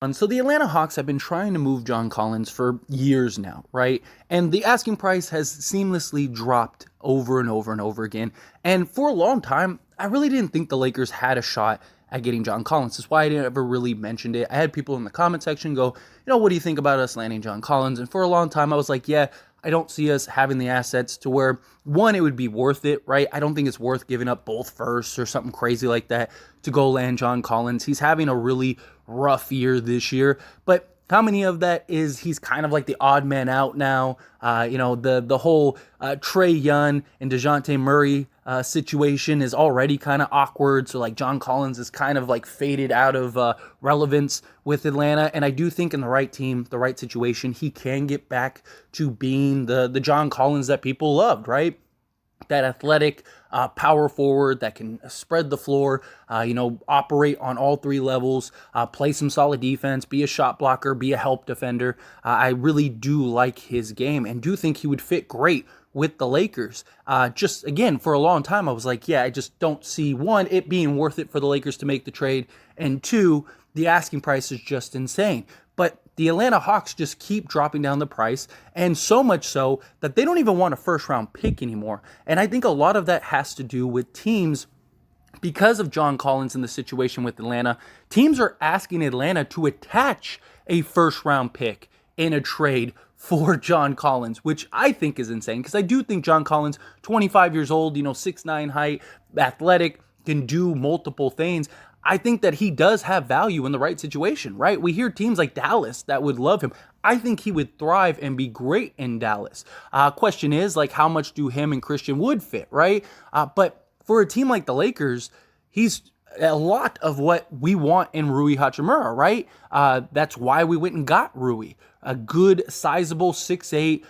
And so the Atlanta Hawks have been trying to move John Collins for years now, right? And the asking price has seamlessly dropped over and over and over again. And for a long time, I really didn't think the Lakers had a shot at getting John Collins. That's why I didn't ever really mention it. I had people in the comment section go, what do you think about us landing John Collins? And for a long time, I was like, yeah, I don't see us having the assets to where, one, it would be worth it, right? I don't think it's worth giving up both firsts or something crazy like that to go land John Collins. He's having a really rough year this year, but how many of that is he's kind of like the odd man out now? The whole Trae Young and DeJounte Murray situation is already kind of awkward. So like John Collins is kind of like faded out of relevance with Atlanta. And I do think in the right team, the right situation, he can get back to being the John Collins that people loved, right? That athletic power forward that can spread the floor, operate on all three levels, play some solid defense, be a shot blocker, be a help defender. I really do like his game and do think he would fit great with the Lakers. Just again, for a long time, I was like, yeah, I just don't see, one, it being worth it for the Lakers to make the trade, and two, the asking price is just insane. But the Atlanta Hawks just keep dropping down the price, and so much so that they don't even want a first-round pick anymore. And I think a lot of that has to do with teams, because of John Collins and the situation with Atlanta, teams are asking Atlanta to attach a first-round pick in a trade for John Collins, which I think is insane, because I do think John Collins, 25 years old, 6'9" height, athletic, can do multiple things. I think that he does have value in the right situation, right? We hear teams like Dallas that would love him. I think he would thrive and be great in Dallas. Question is, like, how much do him and Christian Wood fit, right? But for a team like the Lakers, he's a lot of what we want in Rui Hachimura, right? That's why we went and got Rui. A good, sizable 6'8",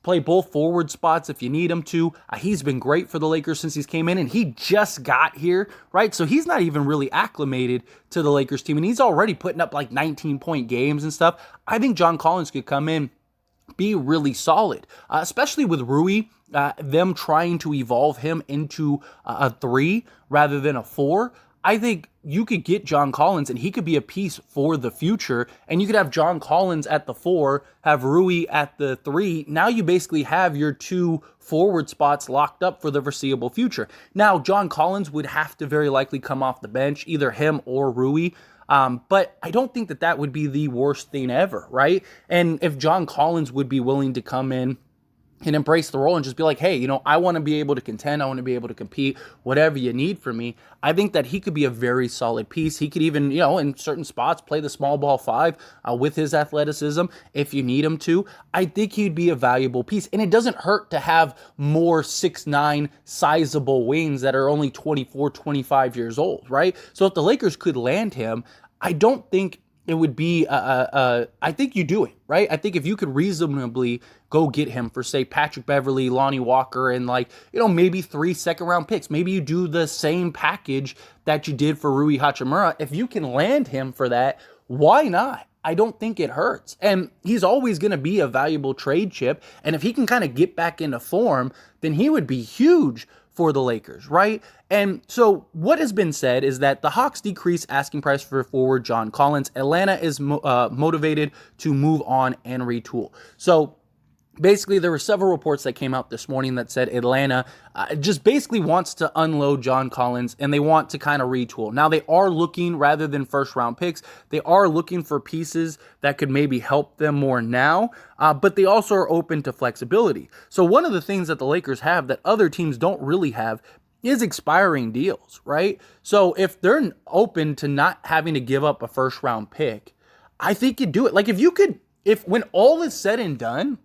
play both forward spots if you need him to. He's been great for the Lakers since he's came in, and he just got here, right? So he's not even really acclimated to the Lakers team, and he's already putting up like 19-point games and stuff. I think John Collins could come in, be really solid, especially with Rui, them trying to evolve him into a 3 rather than a 4. I think you could get John Collins and he could be a piece for the future, and you could have John Collins at the 4, have Rui at the 3. Now you basically have your 2 forward spots locked up for the foreseeable future. Now, John Collins would have to very likely come off the bench, either him or Rui. But I don't think that would be the worst thing ever, right? And if John Collins would be willing to come in and embrace the role and just be like, hey, I want to be able to contend. I want to be able to compete, whatever you need from me. I think that he could be a very solid piece. He could even, in certain spots, play the small ball 5 with his athleticism if you need him to. I think he'd be a valuable piece. And it doesn't hurt to have more 6'9", sizable wings that are only 24, 25 years old, right? So if the Lakers could land him, I don't think it would be, I think you do it, right? I think if you could reasonably go get him for, say, Patrick Beverley, Lonnie Walker, and maybe 3 second-round picks. Maybe you do the same package that you did for Rui Hachimura. If you can land him for that, why not? I don't think it hurts. And he's always going to be a valuable trade chip. And if he can kind of get back into form, then he would be huge for the Lakers, right? And so what has been said is that the Hawks decrease asking price for forward John Collins. Atlanta is motivated to move on and retool. So basically, there were several reports that came out this morning that said Atlanta just basically wants to unload John Collins and they want to kind of retool. Now, they are looking, rather than first-round picks, they are looking for pieces that could maybe help them more now, but they also are open to flexibility. So one of the things that the Lakers have that other teams don't really have is expiring deals, right? So if they're open to not having to give up a first-round pick, I think you do it. Like, if when all is said and done,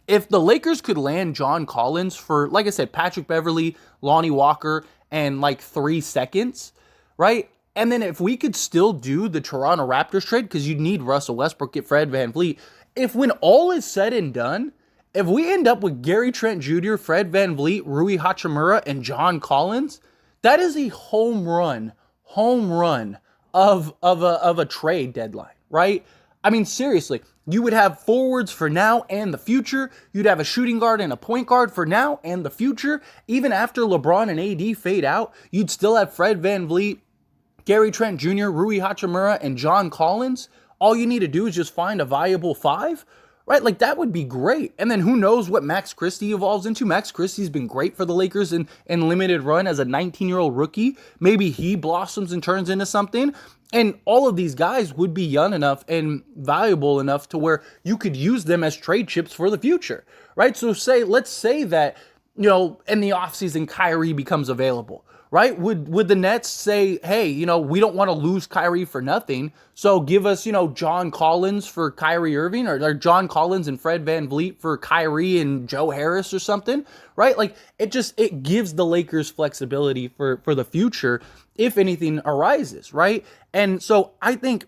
if the Lakers could land John Collins for, like I said, Patrick Beverley, Lonnie Walker, and 3 seconds, right? And then if we could still do the Toronto Raptors trade, because you'd need Russell Westbrook, get Fred VanVleet. If when all is said and done, if we end up with Gary Trent Jr., Fred VanVleet, Rui Hachimura, and John Collins, that is a home run of a trade deadline, right? I mean, seriously, you would have forwards for now and the future. You'd have a shooting guard and a point guard for now and the future. Even after LeBron and AD fade out, you'd still have Fred VanVleet, Gary Trent Jr., Rui Hachimura, and John Collins, all you need to do is just find a viable five, right? Like that would be great. And then who knows what Max Christie evolves into. Max Christie's been great for the Lakers in limited run as a 19-year-old rookie. Maybe he blossoms and turns into something. And all of these guys would be young enough and valuable enough to where you could use them as trade chips for the future, right? So let's say that, in the offseason, Kyrie becomes available, right? Would the Nets say, hey, we don't want to lose Kyrie for nothing, so give us, John Collins for Kyrie Irving, or John Collins and Fred VanVleet for Kyrie and Joe Harris or something, right? Like it gives the Lakers flexibility for the future if anything arises, right? And so I think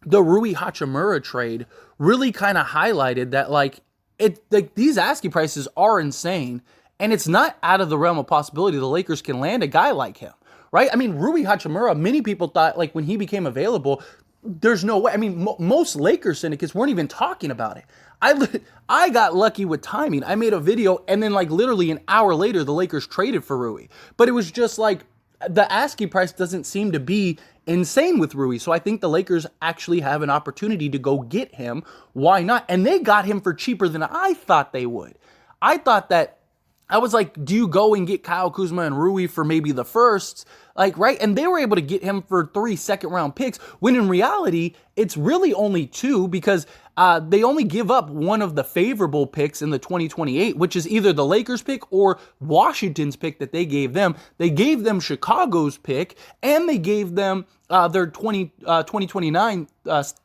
the Rui Hachimura trade really kind of highlighted that these asking prices are insane. And it's not out of the realm of possibility the Lakers can land a guy like him, right? I mean, Rui Hachimura, many people thought when he became available, there's no way. I mean, most Lakers syndicates weren't even talking about it. I got lucky with timing. I made a video and then literally an hour later, the Lakers traded for Rui. But it was just the asking price doesn't seem to be insane with Rui. So I think the Lakers actually have an opportunity to go get him. Why not? And they got him for cheaper than I thought they would. I was like, do you go and get Kyle Kuzma and Rui for maybe the firsts? Right? And they were able to get him for 3 second-round picks, when in reality, it's really only 2 because they only give up one of the favorable picks in the 2028, which is either the Lakers pick or Washington's pick that they gave them. They gave them Chicago's pick, and they gave them their 2029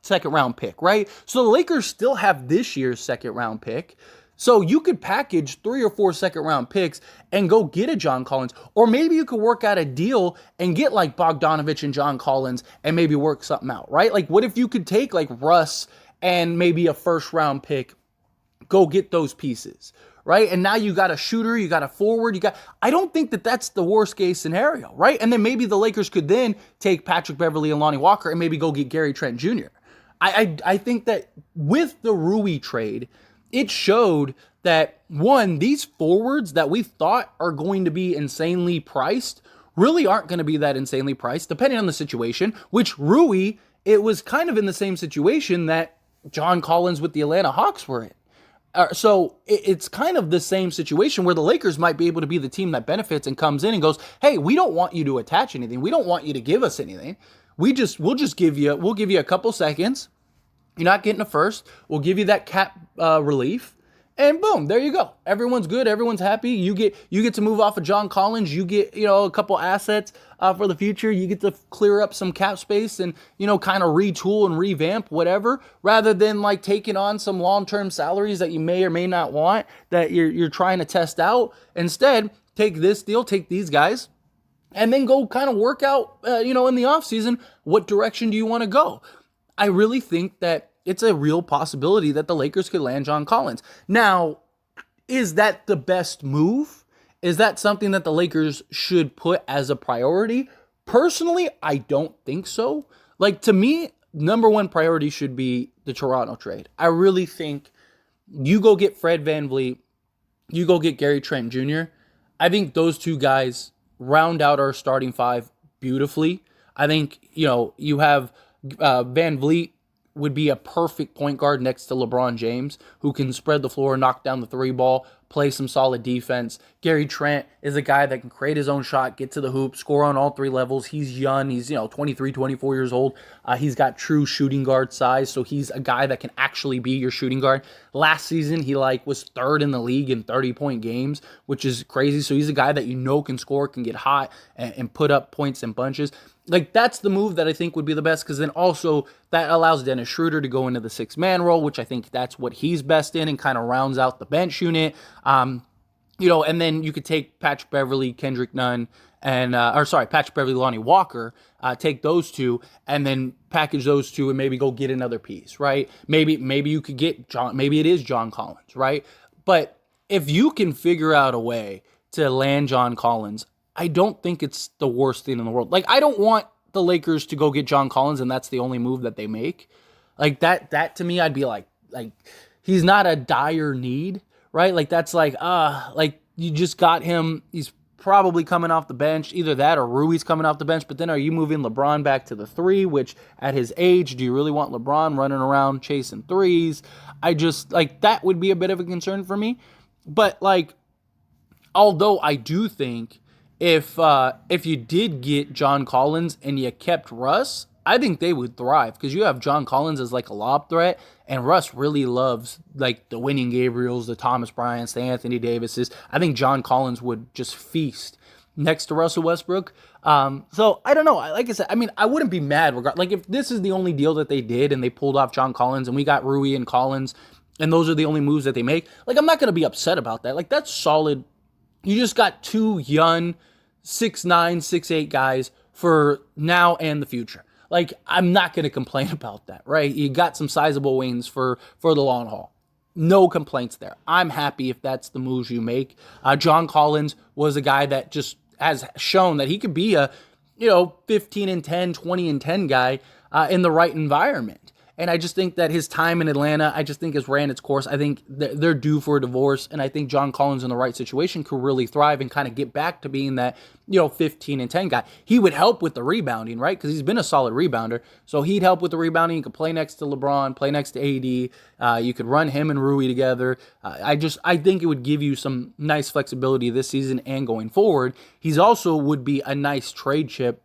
second-round pick, right? So the Lakers still have this year's second-round pick. So you could package 3 or 4 second-round picks and go get a John Collins. Or maybe you could work out a deal and get Bogdanovich and John Collins and maybe work something out, right? What if you could take Russ and maybe a first-round pick, go get those pieces, right? And now you got a shooter, you got a forward, I don't think that that's the worst-case scenario, right? And then maybe the Lakers could then take Patrick Beverley and Lonnie Walker and maybe go get Gary Trent Jr. I think that with the Rui trade, it showed that, one, these forwards that we thought are going to be insanely priced really aren't going to be that insanely priced, depending on the situation, which Rui, it was kind of in the same situation that John Collins with the Atlanta Hawks were in. So it's kind of the same situation where the Lakers might be able to be the team that benefits and comes in and goes, hey, we don't want you to attach anything. We don't want you to give us anything. We'll give you a couple seconds. You're not getting a first. We'll give you that cap relief, and boom, there you go. Everyone's good. Everyone's happy. You get to move off of John Collins. You get a couple assets for the future. You get to clear up some cap space and kind of retool and revamp whatever, rather than taking on some long-term salaries that you may or may not want that you're trying to test out. Instead, take this deal, take these guys, and then go kind of work out in the offseason what direction do you want to go. I really think that it's a real possibility that the Lakers could land John Collins. Now, is that the best move? Is that something that the Lakers should put as a priority? Personally, I don't think so. To me, number one priority should be the Toronto trade. I really think you go get Fred VanVleet, you go get Gary Trent Jr. I think those two guys round out our starting five beautifully. I think, you have VanVleet would be a perfect point guard next to LeBron James, who can spread the floor, knock down the 3 ball, play some solid defense. Gary Trent is a guy that can create his own shot, get to the hoop, score on all 3 levels. He's young. He's 23, 24 years old. He's got true shooting guard size, so he's a guy that can actually be your shooting guard. Last season, he was 3rd in the league in 30-point games, which is crazy. So he's a guy that can score, can get hot, and put up points in bunches. That's the move that I think would be the best, because then also that allows Dennis Schroeder to go into the 6-man role, which I think that's what he's best in, and kind of rounds out the bench unit. And then you could take Patrick Beverley, Kendrick Nunn, and Patrick Beverley, Lonnie Walker, take those two, and then package those two, and maybe go get another piece, right? Maybe you could get maybe it is John Collins, right? But if you can figure out a way to land John Collins, I don't think it's the worst thing in the world. I don't want the Lakers to go get John Collins and that's the only move that they make. That to me, I'd be like he's not a dire need, right? You just got him. He's probably coming off the bench. Either that or Rui's coming off the bench. But then are you moving LeBron back to the 3, which at his age, do you really want LeBron running around chasing threes? I just, like, that would be a bit of a concern for me. But, like, although I do think if you did get John Collins and you kept Russ, I think they would thrive because you have John Collins as like a lob threat, and Russ really loves like the winning Gabriels, the Thomas Bryants, the Anthony Davises. I think John Collins would just feast next to Russell Westbrook. So I don't know. Like I said, I mean, I wouldn't be mad. Like if this is the only deal that they did and they pulled off John Collins and we got Rui and Collins, and those are the only moves that they make, like I'm not going to be upset about that. Like that's solid. You just got two young 6'9", 6'8" guys for now and the future. Like, I'm not going to complain about that, right? You got some sizable wings for the long haul. No complaints there. I'm happy if that's the moves you make. John Collins was a guy that just has shown that he could be a, 15 and 10, 20 and 10 guy in the right environment. And I just think that his time in Atlanta, I just think has ran its course. I think they're due for a divorce, and I think John Collins in the right situation could really thrive and kind of get back to being that, 15 and 10 guy. He would help with the rebounding, right? Because he's been a solid rebounder. So he'd help with the rebounding. You could play next to LeBron, play next to AD. You could run him and Rui together. I think it would give you some nice flexibility this season and going forward. He's also would be a nice trade chip,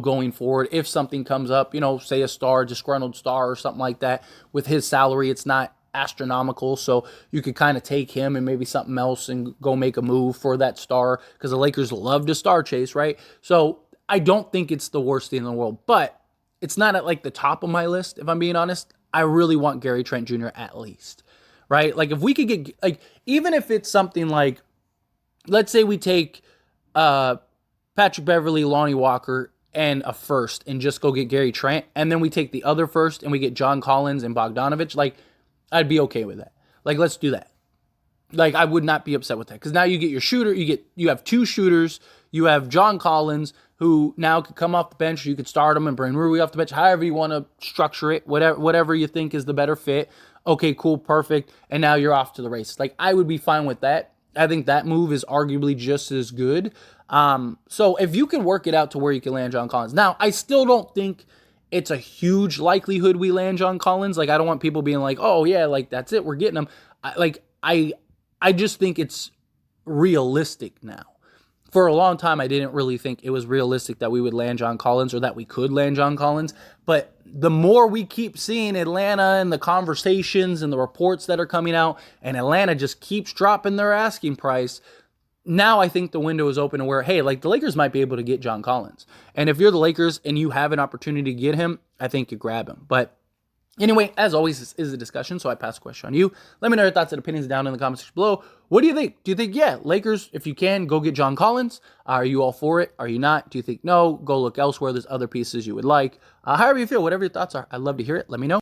going forward, if something comes up, say a disgruntled star or something like that, with his salary, it's not astronomical. So you could kind of take him and maybe something else and go make a move for that star because the Lakers love to star chase, right? So I don't think it's the worst thing in the world, but it's not at like the top of my list, if I'm being honest. I really want Gary Trent Jr. at least, right? Like if we could get, like, even if it's something like, let's say we take Patrick Beverley, Lonnie Walker, and a first and just go get Gary Trent, and then we take the other first and we get John Collins and Bogdanovich, like, I'd be okay with that. Like, let's do that. Like, I would not be upset with that because now you get your shooter, you have two shooters, you have John Collins, who now could come off the bench, you could start him and bring Rui off the bench, however you want to structure it, whatever you think is the better fit. Okay, cool, perfect, and now you're off to the races. Like, I would be fine with that. I think that move is arguably just as good. So if you can work it out to where you can land John Collins. Now, I still don't think it's a huge likelihood we land John Collins. Like, I don't want people being like, oh yeah, like that's it, we're getting him. I just think it's realistic now. For a long time, I didn't really think it was realistic that we would land John Collins or that we could land John Collins. But the more we keep seeing Atlanta and the conversations and the reports that are coming out, and Atlanta just keeps dropping their asking price, now I think the window is open to where, hey, like the Lakers might be able to get John Collins. And if you're the Lakers and you have an opportunity to get him, I think you grab him. But anyway, as always, this is a discussion, so I pass the question on you. Let me know your thoughts and opinions down in the comments section below. What do you think? Do you think, yeah, Lakers, if you can, go get John Collins? Are you all for it? Are you not? Do you think, no, go look elsewhere? There's other pieces you would like. However you feel, whatever your thoughts are, I'd love to hear it. Let me know.